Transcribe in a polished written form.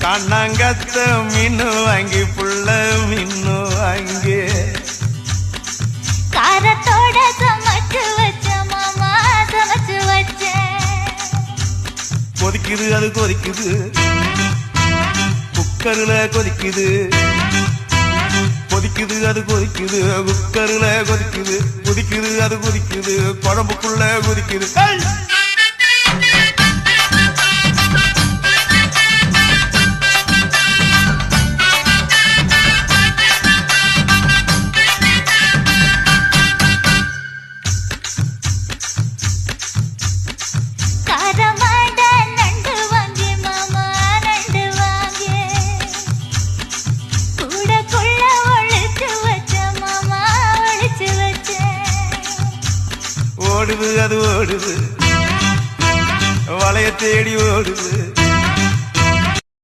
கண்ணாங்கத்த மீனு வாங்கி புள்ள மீனு வாங்கி காரத்தோட சமைச்சு வச்ச மாமா சமைச்சு வச்ச கொதிக்குது அது கொதிக்குது குக்கர்ல கொதிக்குது கொதிக்குது அது கொதிக்குது குக்கர்ல கொதிக்குது கொதிக்குது அது கொதிக்குது குழம்புக்குள்ள கொதிக்குது ஓடுது அது ஓடுது வளைய தேடி ஓடுது